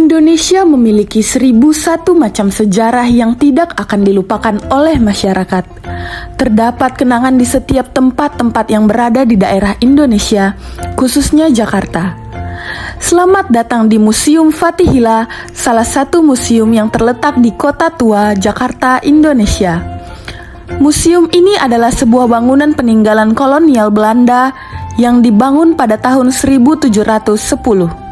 Indonesia memiliki 1001 macam sejarah yang tidak akan dilupakan oleh masyarakat. Terdapat kenangan di setiap tempat-tempat yang berada di daerah Indonesia, khususnya Jakarta. Selamat datang di Museum Fathahillah, salah satu museum yang terletak di Kota Tua, Jakarta, Indonesia. Museum ini adalah sebuah bangunan peninggalan kolonial Belanda yang dibangun pada tahun 1710.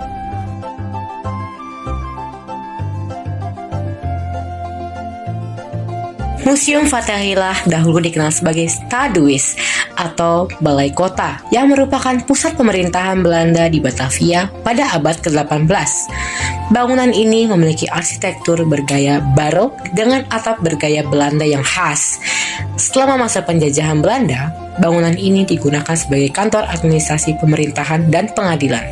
Museum Fathahillah dahulu dikenal sebagai Stadshuis atau Balai Kota yang merupakan pusat pemerintahan Belanda di Batavia pada abad ke-18. Bangunan ini memiliki arsitektur bergaya barok dengan atap bergaya Belanda yang khas. Selama masa penjajahan Belanda, bangunan ini digunakan sebagai kantor administrasi pemerintahan dan pengadilan.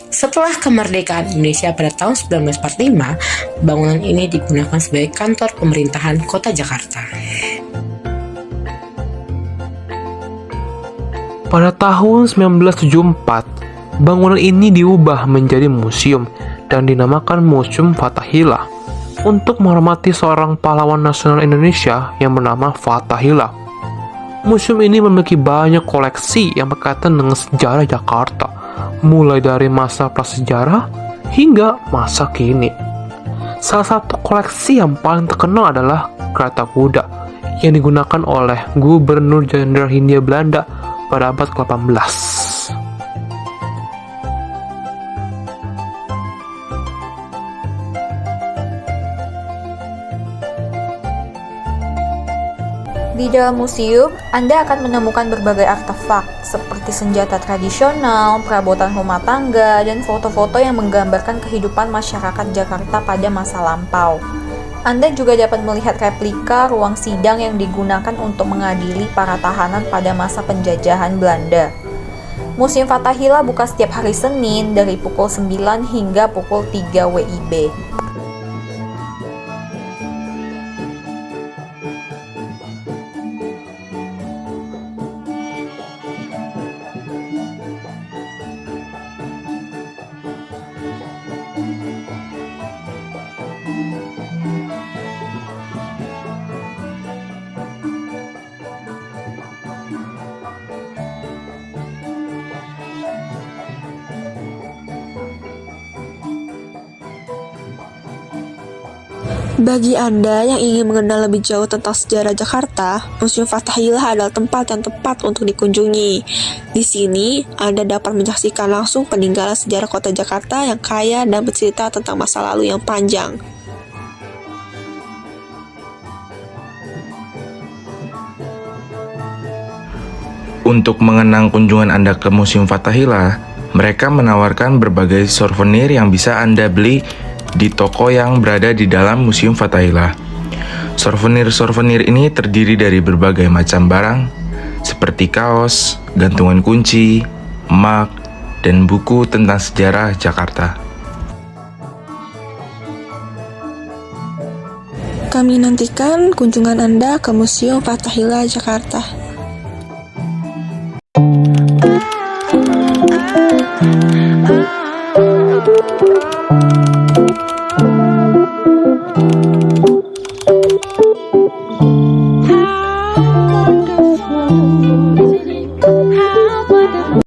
Setelah kemerdekaan Indonesia pada tahun 1945, bangunan ini digunakan sebagai kantor pemerintahan Kota Jakarta. Pada tahun 1974, bangunan ini diubah menjadi museum dan dinamakan Museum Fathahillah untuk menghormati seorang pahlawan nasional Indonesia yang bernama Fathahillah. Museum ini memiliki banyak koleksi yang berkaitan dengan sejarah Jakarta, mulai dari masa prasejarah hingga masa kini. Salah satu koleksi yang paling terkenal adalah kereta kuda yang digunakan oleh Gubernur Jenderal Hindia Belanda pada abad ke-18. Di dalam museum, Anda akan menemukan berbagai artefak seperti senjata tradisional, perabotan rumah tangga, dan foto-foto yang menggambarkan kehidupan masyarakat Jakarta pada masa lampau. Anda juga dapat melihat replika ruang sidang yang digunakan untuk mengadili para tahanan pada masa penjajahan Belanda. Museum Fathahillah buka setiap hari Senin dari pukul 9 hingga pukul 3 WIB. Bagi Anda yang ingin mengenal lebih jauh tentang sejarah Jakarta, Museum Fathahillah adalah tempat yang tepat untuk dikunjungi. Di sini, Anda dapat menyaksikan langsung peninggalan sejarah kota Jakarta yang kaya dan bercerita tentang masa lalu yang panjang. Untuk mengenang kunjungan Anda ke Museum Fathahillah, mereka menawarkan berbagai souvenir yang bisa Anda beli di toko yang berada di dalam Museum Fathahillah. Souvenir-souvenir ini terdiri dari berbagai macam barang, seperti kaos, gantungan kunci, mug, dan buku tentang sejarah Jakarta. Kami nantikan kunjungan Anda ke Museum Fathahillah Jakarta.